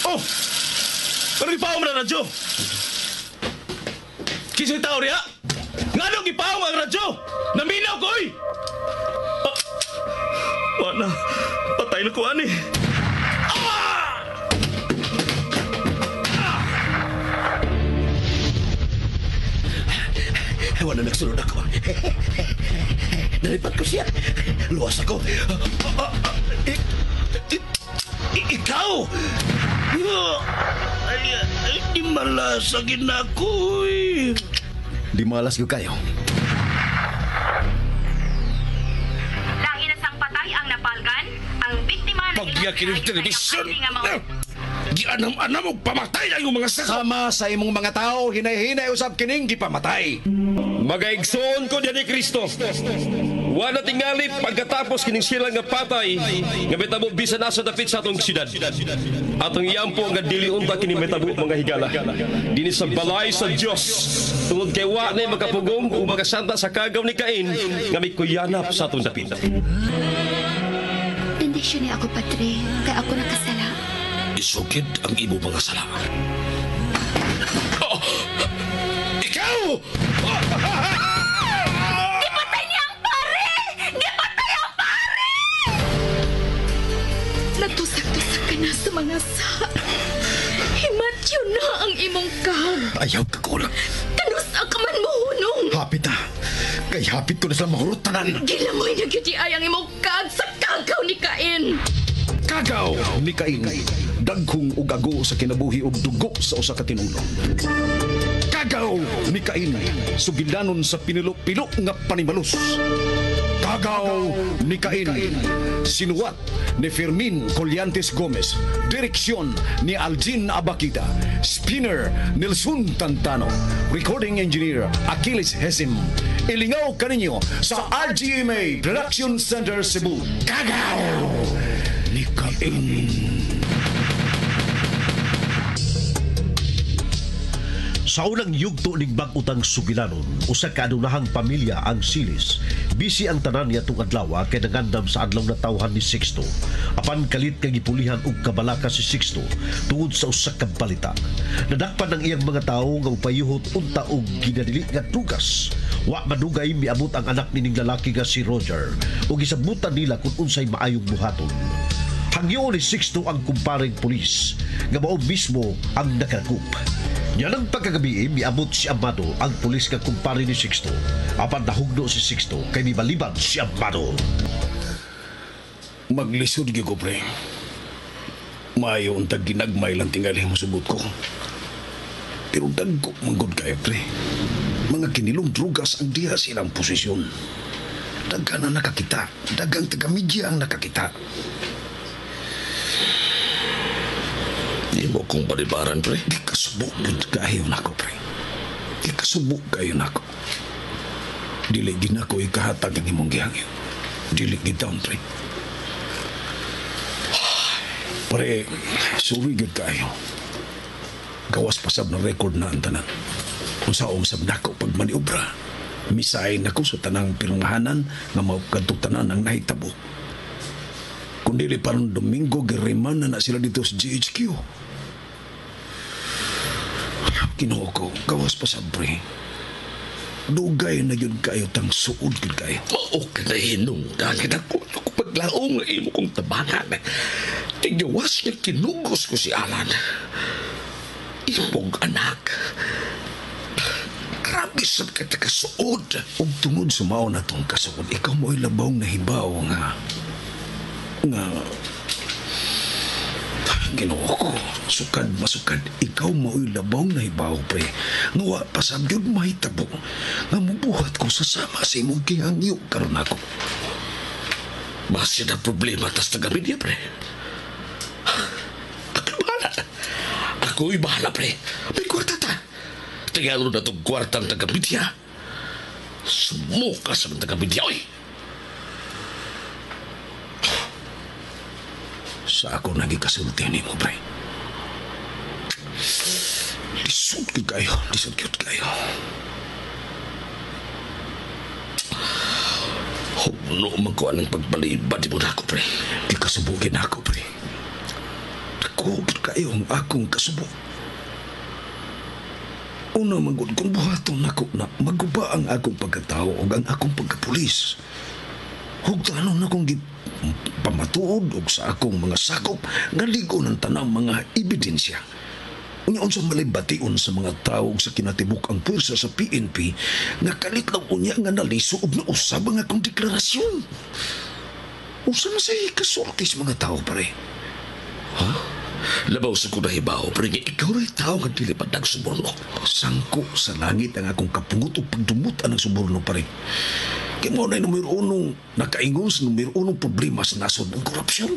Oh! Pero ipaw mo na radyo! Kisa'y tao riya! Nga nung ipaw ang radyo! Naminaw ko eh! Wala. Patay na ko, ani. Wala nagsunod ako. Nalipat ko siya. Luwas ako. Ikaw! Di malasagin ako eh. Di malas ko kayo. Lahi na sang patay ang napalgan, ang biktima na pagyakin ng telebisyon. Di anam-anam og pamatay na yung mga saka. Sama sa imong mga tao, hinay-hinay usab kining gipamatay. Magaigsoon ko diyan ni Kristo. Wala tingali pagkatapos kining sila nga patay nga metabo bisan asa dapit sa atong syudad. Atong iyampo nga dili unta kini metabo mga higala. Dinhi sa balay sa Dios. Tungod kay wa na makapugong o makasanta sa kagaw ni Cain nga may kuyanap sa atong dapit. Bendisyon ni ako, Padre, kay ako nakasala. Isukid ang imo mga sala. Oh! Ikaw! Gipatay niya ang pare! Gipatay ang pare! Natusak-tusak ka na sa mga sa. Himatyo na ang imong kag. Ayaw ka kulang. Kanusa ka man mohunong. Hapit na. Kay hapit ko na sila mahurot tanan. Gilamoy na gyud ay ang imong kag sa kagaw ni Cain. Kagaw ni Cain. Daghong ug ago sa kinabuhi ug dugo sa usa ka tinulong. Kagaw ni Cain. Sugilanon sa pinilo-pilo nga panimalos. Kagaw ni Cain. Sinuwat ni Fermin Colliantes Gomez. Direksyon ni Algin Abakita. Spinner Nelson Tantano. Recording engineer Achilles Hesim. Ilingaw kaninyo sa RGMA Production Center Cebu. Kagaw ni Cain. Sa unang yugto ning bag-utang Sugilanon, usa ka adunahang pamilya ang Silis. Bisi ang tanan niya tung adlaw kay nagandam sa adlaw na tawhan ni Sixto. Apan kalit kay gipulihan og kabalaka si Sixto tungod sa usa ka balita. Nadakpan ang iyang mga tawo nga upayuhot unta og ginadili nga tugas. Wa madugay miabot ang anak nining lalaki nga si Roger ug gisabutan nila kung unsay maayong buhaton. Hangyo ni Sixto ang kumparing pulis nga mao mismo ang nakagkup. Yan ang pagkagabi, miabot si Amado ang pulis ka kumpare ni Sixto. Apan nahugno si Sixto kay mibaliban si Amado. Maglisod gyud ko, pre. Maayo untag ginagmay lang tingali mo subot ko. Pero dagko manggod kayo, pre. Mga kinilong drugas ang diha silang posisyon. Daghan na nakakita. Dagang taga-media ang nakakita. Di mo kong palibaran, pre. Di kasubok kayo na ko, pre. Di kasubok kayo na ko. Dili gina ko ikahatag ang imong gihangyo. Dili gitaon, pre. Pre, sorry gud kayo. Gawas pasab na record na ang tanan. Kung saan sab nako pag maniobra. Misay na ko sa tanang pirmahanan nga maugkadtog tanan ang nahitabo. Kung dili parang Domingo, giriman na sila dito sa GHQ. Ginoo ko, gawas pa sa pre. Dugay na yun kayo tang suod yun kayo. Mao ka na hinungdan. Ako paglaong na imo kong tabangan. Tigyawas na kinugos ko si Alan. Imong anak. Grabe sa katakasuod. Ug tungod sumaon na tong kasuod, ikaw mo'y labawng nahibaw nga Ginoo ko, sukad masukad, ikaw mao'y labaw na hibaw, pre. Ngawa pasab yun mahitabo nga mubuhat ko sasama sa imong kihangyo karon ako. Masya na problema tas taga-media, pre. Ako'y bahala. Ako'y bahala, pre. May kwarta ta. Tingalo na itong kwartang taga-media. Sumuka sa mga taga-media, oy. Sa ako nagikasulti ni mo, pre. Lisod kayo. Lisod kayo. No, magkuhan ng pagbalibad mo na ako, pre. Di kasubugin ako, pre. Ako, kayo ang akong kasubo. Una, magod kung buhaton ako na maguba ang akong pagkatao o ang akong pagkapulis. Hugtanon akong pamatuod o sa akong mga sakop nga ligo ng tanang mga ebidensya. Unya unsa malibation sa mga tao sa kinatibuk ang pwersa sa PNP nga kalit lang unya nga naliso og nausab ang akong deklarasyon. Usa na say kasulti sa mga tao, pare. Labaw sa ko nahibaw, pre, nga ikaw rin tao nga dili pa nagsuborno. Sangko sa langit ang akong kapungot o pagdumutan ng suborno, pare. Kaya mo na numero unong nakaingon sa numero unong problema sa nasod ng korupsyon.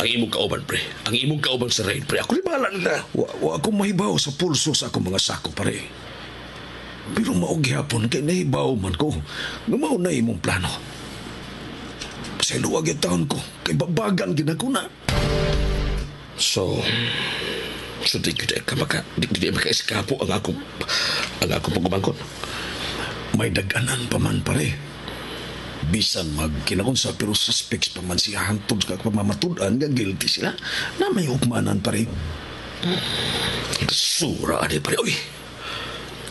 Ang imong kauban, pre. Ang imong kauban sa raid, pre. Ako rin bahala nila. Wa akong mahibaw sa pulso sa akong mga sako, pare. Pero maugihapon kay nahibaw man ko nga mao na imong plano. Sa luwag yung taon ko, kay babagan ginaguna. So di ka maka-eskapo ang akong pagumangkon. May daganan pa man, pare. Bisan magkinaunsa pero suspects pa man siya hantod sa pamamatudan nga guilty sila na may hukmanan, pare. Sura ani, pare. Uy,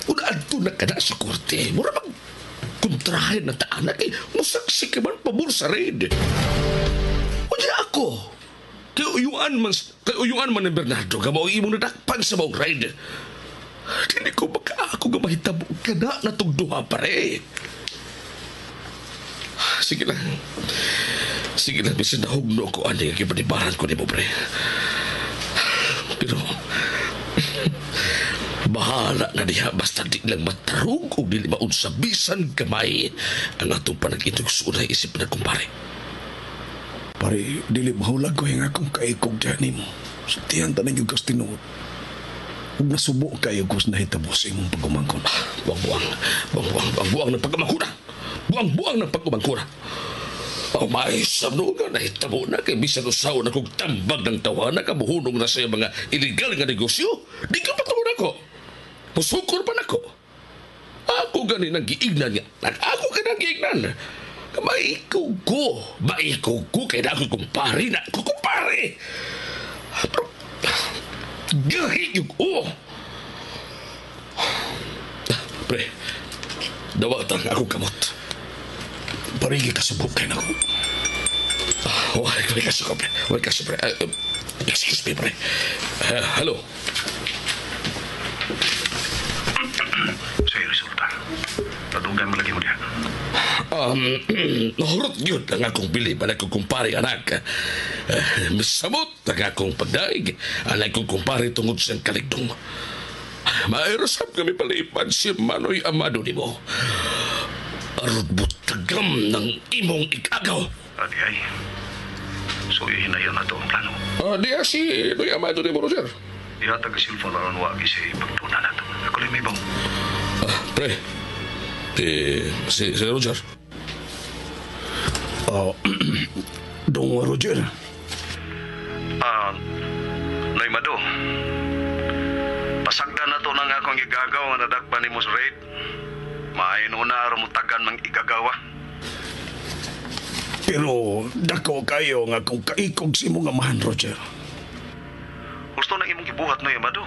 unaan to na ka na sa korte. Mura kontrahin na taan na kay musaksi ka man pabor sa raid. Unya ako. Kay uyuan man ni Bernardo ka mao imong nadakpan sa mao raid. Dili ko baka ako nga mahitabo ka na tugduha, pare. Sige lang. Sige lang, bisan nahugno ko ani nga gipanibaran ko nimo, pre. Pero bahala na diha basta di lang matarong o dili maunsa bisan gamay ang atong panag-inugsunay isip na kumpare. Pare, dili mahulag ko yung akong kaikog dyan ni mo. Sa tiyan tanang yung kastinuot. Huwag nasubo kayo kung nahitabo sa imong pagumangkon. Buang ng pagkumangkuna. Buang ng pagkumangkuna. May sabno nga nahitabo na kay bisan usaw na kong tambag ng tawa na kabuhunong na sa mga illegal nga negosyo. Di ka patawon ako. Musukor pa na ako. Ako ganin ang giignan nga. Ako ka nang giignan. Maikaw ko kaya na ako kumpare na. Ako kumpare. Pero, gahig yung Pre, dawatan ako kamot. Parigi kasubok kayo na ko. Wala ka sa pre. Excuse me, pre. Hello. Sa'yo, resulta. Padugan mo lagi mo diyan. Nahurot yun ang akong bilib. Ang akong kumpare, anak. Misamot ang akong pagdaig. Ang akong kumpare tungod siyang kaligdong. Mairasap kami palipan si Manoy Amado ni mo. Arod butagam ng imong ikagaw. Adi ay. So, ihinayan na to ang plano. Diya si Noy Amado ni mo, Roger. Ihatag ka silfon na wagi si pagtuna na to. Ako lang may bang. Pre. Si Roger. Dong Roger. Noy Mado. Pasagdan na to nang akong igagaw nga nadakpan ni mo sa raid. Maayon una aram mo tagan mang igagawa. Pero dako kayo nga kung kaikog si mong amahan, Roger. Gusto na imong gibuhat, Noy Mado.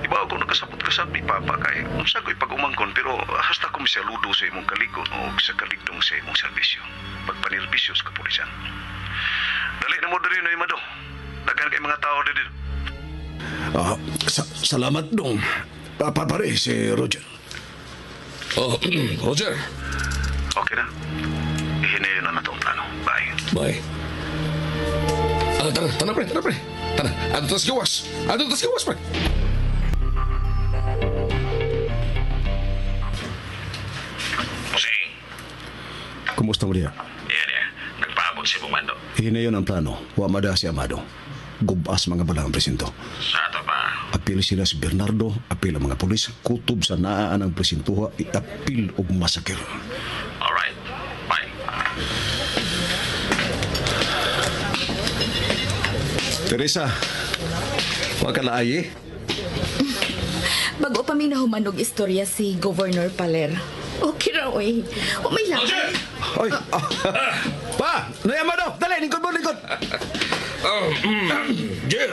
Iba ako nagkasabot-kasab ni Papa kay unsa ko'y pag-umangkon pero hasta ko misaludo sa imong kaligon o sa kaligdong sa imong serbisyo. Pagpanirbisyo sa kapulisan. Dali na mo diri, Noy Mado. Daghan kay mga tao dito. Salamat dong. Pare si Roger. Roger. Okay na. Ihinayon na to ang plano. Bye. Bye. Tana, pre. Tana, ato tas gawas, pre. Musing. Kumusta mo diya? Yan. Nagpaabot si Bumando. Hinayon ang plano. Wamada si Amado. Gubas mga balang presinto. Sa ato pa. Apil sila si Bernardo, apil ang mga pulis, kutob sa naan ang presintuha, apil og masakir. Alright. Bye. Teresa, wag ka laayi. Bago pa may nahumanog istorya si Governor Paler. Okay ra, oy. O may lakas. Oy, pa, Noy Amado, dali, lingkod mo, lingkod. Jer,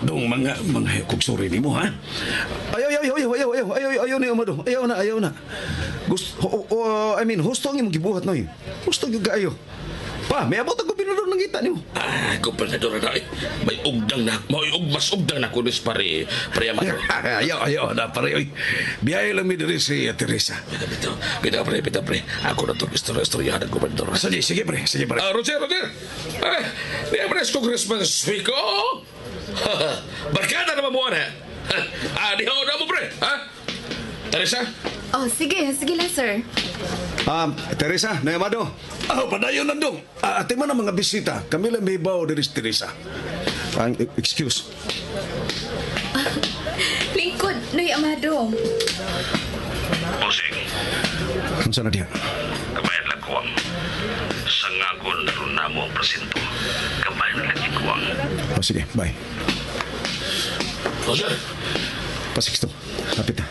Dong, mga kugsuri ni mo, ha? Ayaw ni Amado. Ayaw na. Husto ang imong gibuhat, Noy. Husto yung kaayo. Pa, may abot ang gobernador ng kita ni mo. gobernador na may ugdang na, mas ugdang na kunis pare Amado. Ayaw na, pare. Oy. Biyaya lang mi diri si Teresa. Kita pre. Ako na to istoryahan ng gobernador. Sige, pre. Roger. Di abres Congressman Suico. Barkada naman mo na. Di ako na mo pre. Teresa? Oh, sige lang, sir. Teresa, Noy Amado. Padayon na dong. Ate man ang mga bisita. Kami lang may bawo diri si Teresa. Excuse. Lingkod, Noy Amado. Bossing, Unsa na diha? kabayan lang kuwang. Sangagon ron na mo ang presinto. Kabayan lang kuwang. Sige, bye. Roger? Pasiksto. Lapit na.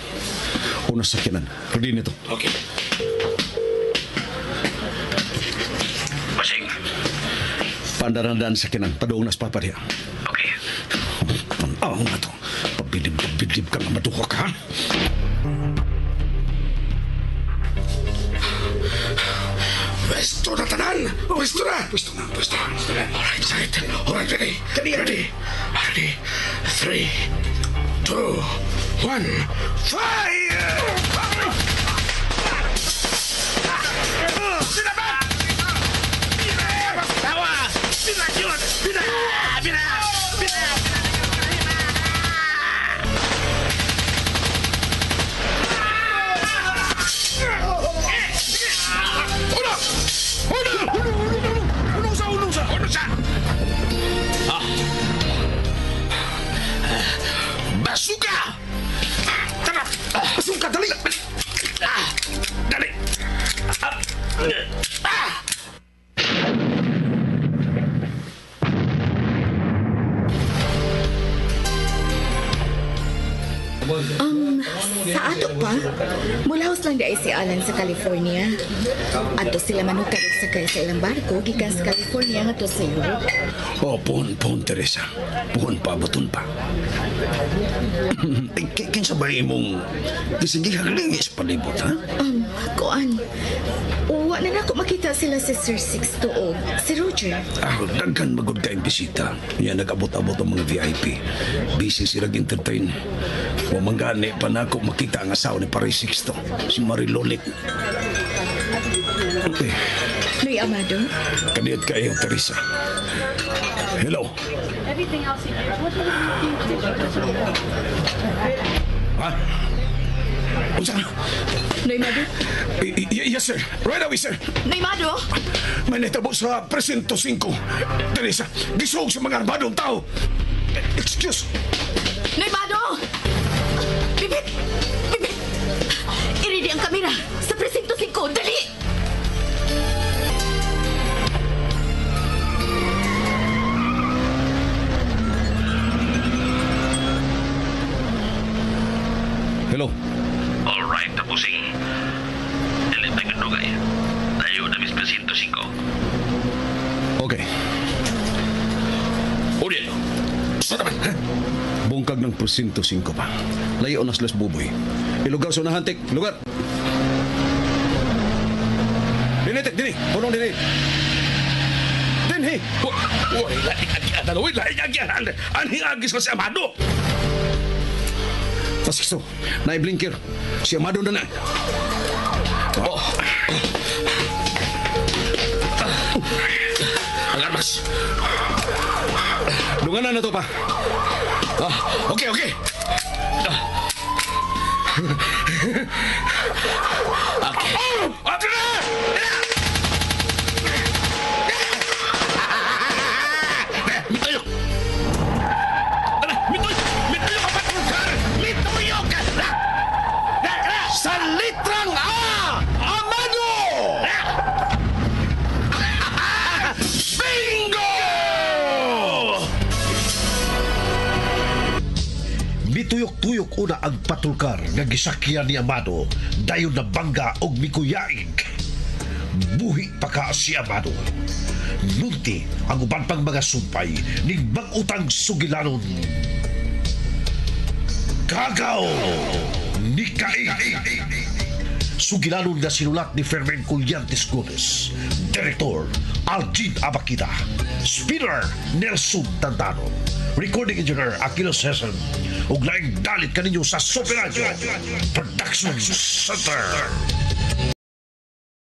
Una sa sakyanan. Ready nito. Okay. Bossing, Pandaran-daan sa sakyanan. Padoong nas papariya. okay. Nga to. Pabidib ka nga maduha ka. Pwesto na tanan! Pwesto na! Alright, ready. 3, 2, 1, fire! Basuka! Tara! Basuka, dali! Dali! Sa ato pa, mulaos lang dai si Alan sa California. Ato sila manukadog sakay sa ilang barko gikan sa California ngadto sa Europe. Puhon, Teresa. Puhon pa, baton pa. Kinsa ba imong gisigihag lingis palibot, ha? Kuan. Wa na nako makita sila si Sir Sixto o si Roger. Daghan magod kayong bisita. Yan nag-abot-abot ang mga VIP. Busy sila entertain. Wa manggani pa na ako makita ang asawa ni Pare Sixto, si Marilolit. Okay. Noy Amado? Kaniyot kayo, Teresa. Hello. Ha? Unsa na? Noy Amado? Yes, sir. Right away, sir. Noy Amado? May natabo sa Presinto 5. Teresa, gisog sa mga armadong tao. Excuse. Noy Amado! Bibit! Iridi ang kamera sa presinto 5. Dali! Hello. Alright, Bossing. Dili tayo dugay. Tayo na mis presinto 5. Okay. Uli! Saan naman? Bungkag ng Presinto 5 pa. Layo nas Las Buboy. Ilugar sa unahan, tek. Lugar. Dini, tek. Dini. Punong dini. Dini. Uy, laing agian. Anhing agis na si Amado. Pasikso. Naiblinker. Si Amado na na. Ang armas. Lunganan na to pa. Okay. Okay. Ato na! Mituyok! Mituyok ka patungkar! Mituyok ka! Sa litrang Amado! Bingo! Bituyok tuyok una ang patulkar nga gisakyan ni Amado dayon na bangga og mikuyaig. Buhi pa ka si Amado. Nunti ang uban pang mga sumpay ning bag-utang sugilanon. Kagaw ni Kaig. Sugilanon nga sinulat ni Fermin Collantes Gomez, Direktor Algin Abakita, Spinner Nelson Tandano, Recording Engineer Aquino Cesar, ug laing dalit kaninyo sa Super Radio Production Center.